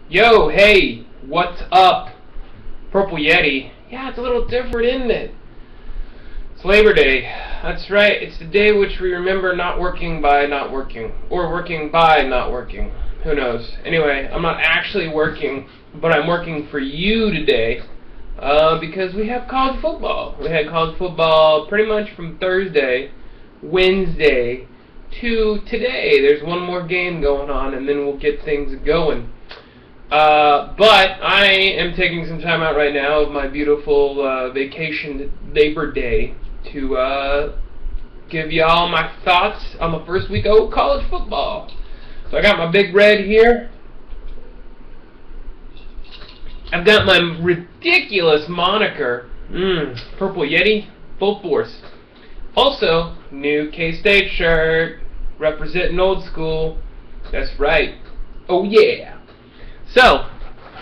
Yo, hey, what's up? Purple Yeti. Yeah, it's a little different, isn't it? It's Labor Day. That's right, it's the day which we remember not working by not working. Or working by not working. Who knows? Anyway, I'm not actually working, but I'm working for you today. Because we have college football. We had college football pretty much from Thursday, Wednesday, to today. There's one more game going on, and then we'll get things going. But I am taking some time out right now of my beautiful vacation Labor Day to give y'all my thoughts on the first week of college football. So I got my Big Red here. I've got my ridiculous moniker, Purple Yeti, full force. Also, new K-State shirt, representing old school. That's right. Oh yeah. So,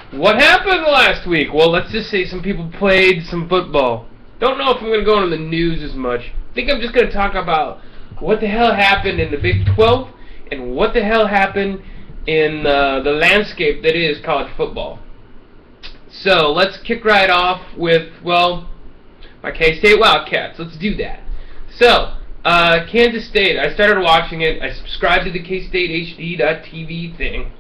what happened last week? Well, let's just say some people played some football. Don't know if I'm going to go into the news as much. I think I'm just going to talk about what the hell happened in the Big 12 and what the hell happened in the landscape that is college football. So, let's kick right off with, well, my K-State Wildcats. Let's do that. So, Kansas State, I started watching it. I subscribed to the KStateHD.TV thing.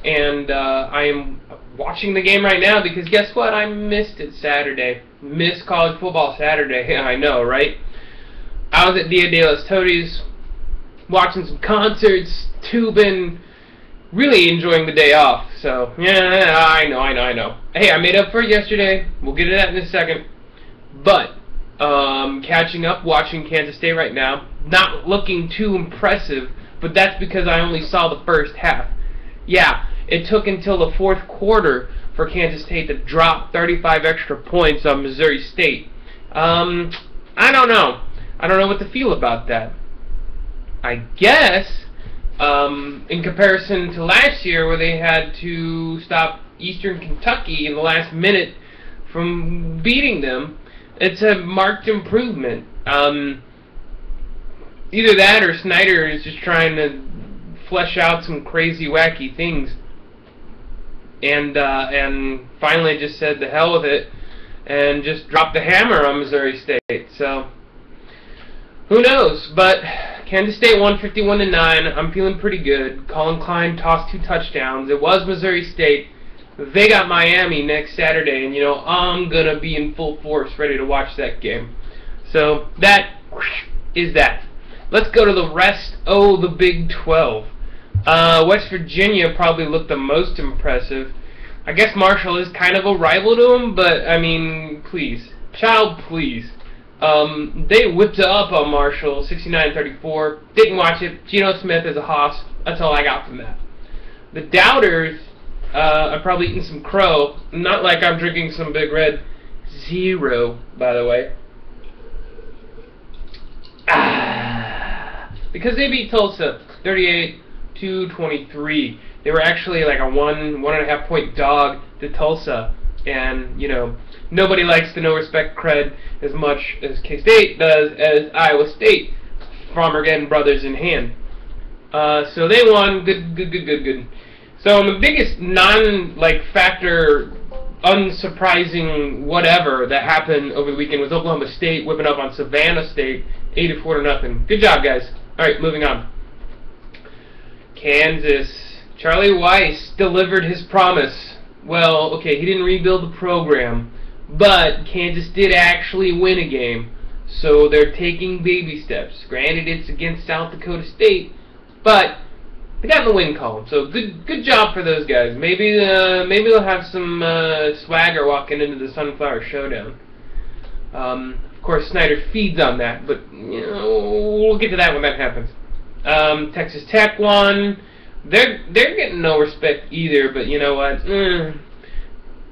And I am watching the game right now because guess what? I missed it Saturday. Missed college football Saturday. I know, right? I was at Dia de los Todes watching some concerts, tubing, really enjoying the day off. So, yeah, I know. Hey, I made up for it yesterday. We'll get to that in a second. But, catching up, watching Kansas State right now. Not looking too impressive, but that's because I only saw the first half. Yeah, it took until the fourth quarter for Kansas State to drop 35 extra points on Missouri State. I don't know. I don't know what to feel about that. I guess, in comparison to last year where they had to stop Eastern Kentucky in the last minute from beating them, it's a marked improvement. Either that or Snyder is just trying to flesh out some crazy, wacky things, and finally just said the hell with it, and just dropped the hammer on Missouri State. So who knows? But Kansas State won 51-9. I'm feeling pretty good. Colin Klein tossed 2 touchdowns. It was Missouri State. They got Miami next Saturday, and you know I'm gonna be in full force, ready to watch that game. So that is that. Let's go to the rest of the Big 12. West Virginia probably looked the most impressive. I guess Marshall is kind of a rival to him, but, I mean, please. Child, please. They whipped up on Marshall, 69-34. Didn't watch it. Geno Smith is a hoss. That's all I got from that. The Doubters are probably eating some crow. Not like I'm drinking some Big Red. 0, by the way. Because they beat Tulsa 38-23. They were actually like a 1.5 point dog to Tulsa, and you know nobody likes the no respect cred as much as K-State does as Iowa State. Farmergeddon brothers in hand. So they won. Good. So the biggest factor, unsurprising whatever that happened over the weekend was Oklahoma State whipping up on Savannah State 84-0. Good job, guys. All right, moving on. Kansas. Charlie Weiss delivered his promise. Well, okay, he didn't rebuild the program, but Kansas did actually win a game, so they're taking baby steps. Granted, it's against South Dakota State, but they got in the win column, so good job for those guys. Maybe they'll have some swagger walking into the Sunflower Showdown. Of course, Snyder feeds on that, but you know we'll get to that when that happens. Texas Tech won. They're getting no respect either, but you know what?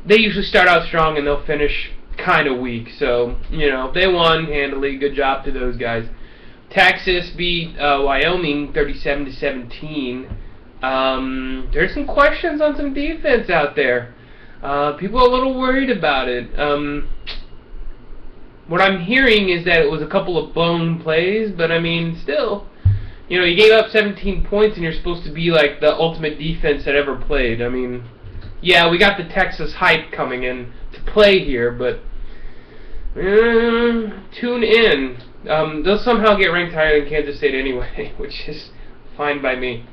They usually start out strong and they'll finish kind of weak. So you know they won handily. Good job to those guys. Texas beat Wyoming 37-17. There's some questions on some defense out there. People are a little worried about it. What I'm hearing is that it was a couple of blown plays, but I mean, still, you know, you gave up 17 points and you're supposed to be like the ultimate defense that ever played. I mean, yeah, we got the Texas hype coming in to play here, but tune in. They'll somehow get ranked higher than Kansas State anyway, which is fine by me.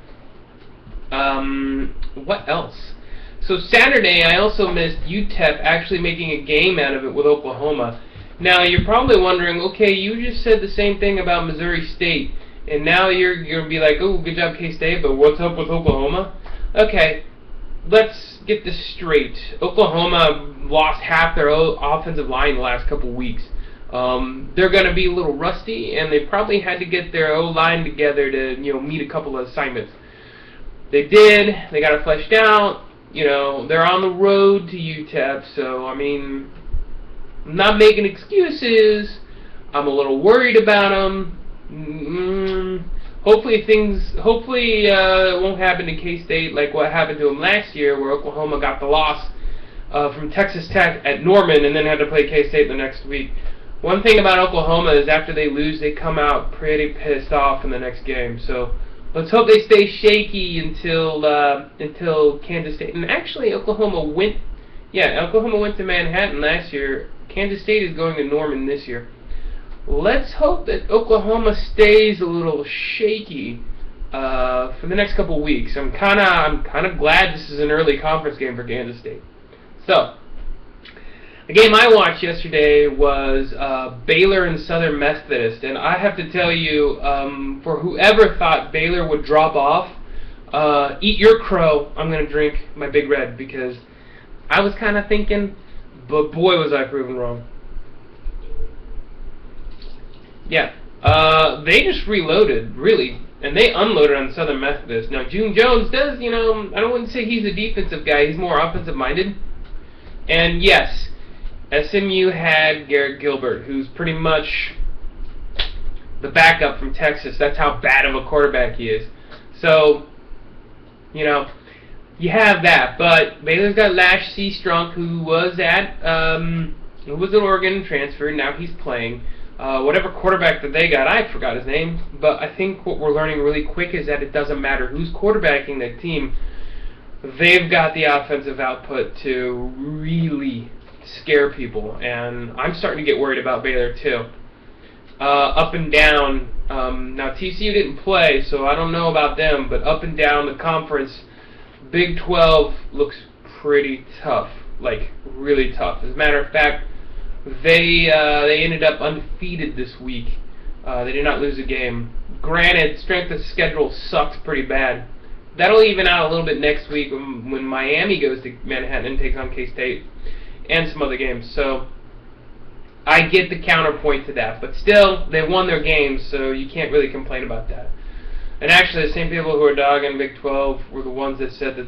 What else? So Saturday, I also missed UTEP actually making a game out of it with Oklahoma. Now, you're probably wondering, okay, you just said the same thing about Missouri State, and now you're going to be like, oh, good job, K-State, but what's up with Oklahoma? Okay, let's get this straight. Oklahoma lost half their offensive line the last couple weeks. They're going to be a little rusty, and they probably had to get their O-line together to, meet a couple of assignments. They did. They got it fleshed out. They're on the road to UTEP, so, I mean, I'm not making excuses. I'm a little worried about them. Hopefully it won't happen to K-State like what happened to them last year, where Oklahoma got the loss from Texas Tech at Norman and then had to play K-State the next week. One thing about Oklahoma is after they lose, they come out pretty pissed off in the next game. So let's hope they stay shaky until Kansas State. And actually, Oklahoma went to Manhattan last year. Kansas State is going to Norman this year. Let's hope that Oklahoma stays a little shaky for the next couple weeks. I'm kind of glad this is an early conference game for Kansas State. So, the game I watched yesterday was Baylor and Southern Methodist, and I have to tell you, for whoever thought Baylor would drop off, eat your crow. I'm going to drink my Big Red, because I was kind of thinking, but boy was I proven wrong. Yeah, they just reloaded, really, and they unloaded on Southern Methodist. Now, June Jones does, I wouldn't say he's a defensive guy. He's more offensive-minded. And yes, SMU had Garrett Gilbert, who's pretty much the backup from Texas. That's how bad of a quarterback he is. So, you have that. But Baylor's got Lash C. Strunk, who was at Oregon, transferred. Now he's playing. Whatever quarterback that they got, I forgot his name. But I think what we're learning really quick is that it doesn't matter who's quarterbacking that team. They've got the offensive output to really scare people, and I'm starting to get worried about Baylor too. Up and down, now TCU didn't play, so I don't know about them, but up and down the conference, Big 12 looks pretty tough, like really tough. As a matter of fact, they ended up undefeated this week. They did not lose a game. Granted, strength of schedule sucks pretty bad. That'll even out a little bit next week when Miami goes to Manhattan and takes on K-State and some other games. So I get the counterpoint to that. But still, they won their games, so you can't really complain about that. And actually, the same people who are dogging Big 12 were the ones that said that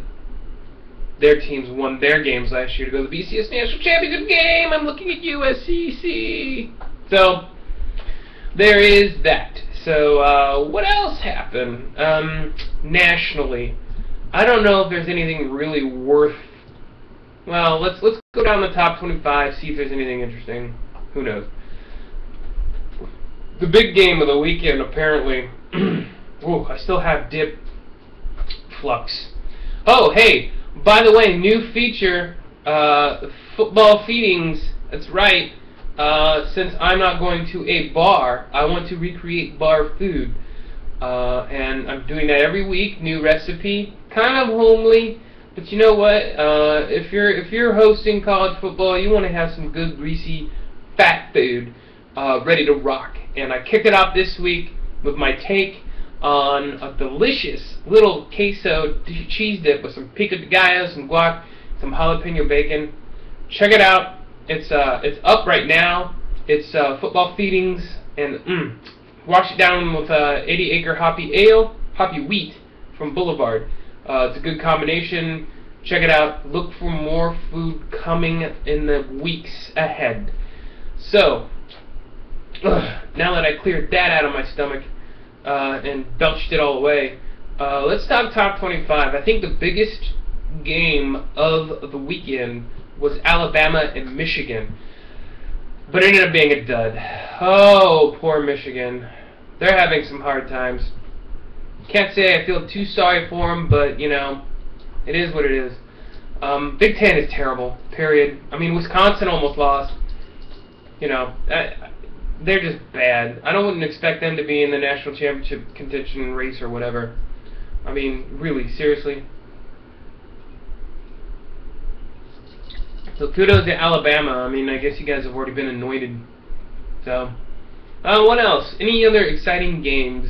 their teams won their games last year to go to the BCS National Championship game. I'm looking at USCC. So there is that. So, what else happened nationally? I don't know if there's anything really worth... Well, let's go down the top 25, see if there's anything interesting. Who knows? The big game of the weekend, apparently... Ooh, I still have dip flux. Oh, hey, by the way, new feature, football feedings. That's right. Since I'm not going to a bar, I want to recreate bar food, and I'm doing that every week. New recipe, kind of homely, but you know what? If you're hosting college football, you want to have some good greasy, fat food ready to rock. And I kicked it off this week with my take on a delicious little queso cheese dip with some pico de gallo, some guac, some jalapeno bacon. Check it out. It's up right now. It's football feedings, and wash it down with 80 Acre Hoppy Ale, Hoppy Wheat from Boulevard. It's a good combination. Check it out. Look for more food coming in the weeks ahead. So, now that I cleared that out of my stomach and belched it all away, let's talk top 25. I think the biggest game of the weekend was Alabama and Michigan, but it ended up being a dud. Oh, poor Michigan. They're having some hard times. Can't say I feel too sorry for them, but, it is what it is. Big Ten is terrible, period. I mean, Wisconsin almost lost. You know, they're just bad. I wouldn't expect them to be in the national championship contention race or whatever. I mean, really, seriously. So kudos to Alabama. I mean, I guess you guys have already been anointed. So, what else? Any other exciting games?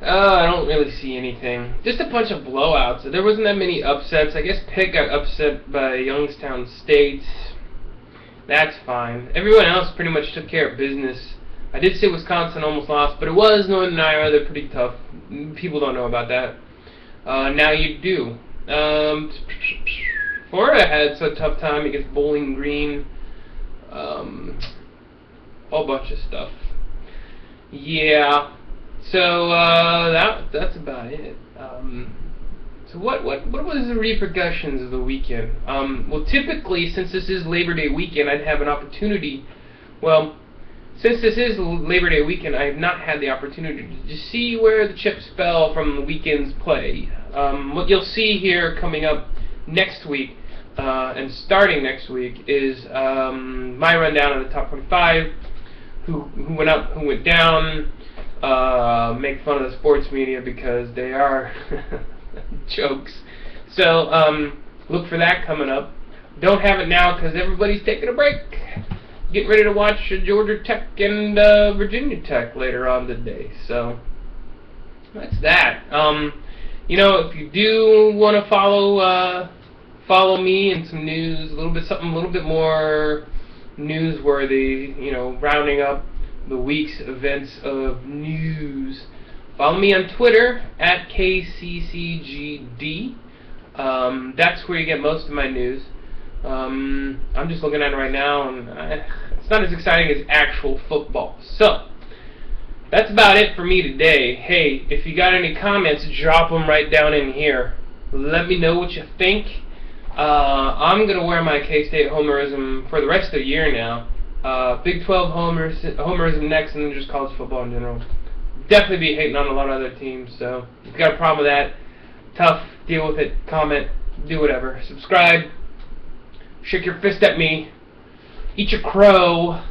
I don't really see anything. Just a bunch of blowouts. There wasn't that many upsets. I guess Pitt got upset by Youngstown State. That's fine. Everyone else pretty much took care of business. I did say Wisconsin almost lost, but it was Northern Iowa. They're pretty tough. People don't know about that. Now you do. Florida had a tough time against Bowling Green. Whole bunch of stuff. Yeah. So that's about it. So what was the repercussions of the weekend? Well, typically, since this is Labor Day weekend, I'd have an opportunity. Well, since this is Labor Day weekend, I have not had the opportunity to see where the chips fell from the weekend's play. What you'll see here coming up next week, and starting next week, is my rundown of the top 25, who went up, who went down, make fun of the sports media because they are jokes. So look for that coming up. Don't have it now because everybody's taking a break. Getting ready to watch Georgia Tech and Virginia Tech later on today. So that's that. You know, if you do want to follow me in some news, something a little bit more newsworthy, you know, rounding up the week's events of news, follow me on Twitter at KCCGD. That's where you get most of my news. I'm just looking at it right now, and it's not as exciting as actual football. So that's about it for me today. Hey, if you got any comments, drop them right down in here. Let me know what you think. I'm gonna wear my K-State homerism for the rest of the year now. Big 12 homerism next, and then just college football in general. Definitely be hating on a lot of other teams, so if you got a problem with that, tough, deal with it, comment, do whatever. Subscribe, shake your fist at me, eat your crow,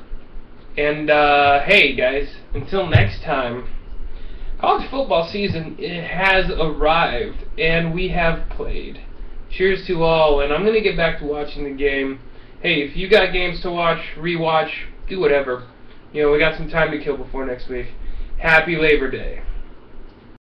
and hey guys, until next time, college football season, it has arrived, and we have played. Cheers to all, and I'm going to get back to watching the game. Hey, if you got games to watch, rewatch, do whatever. You know, we got some time to kill before next week. Happy Labor Day.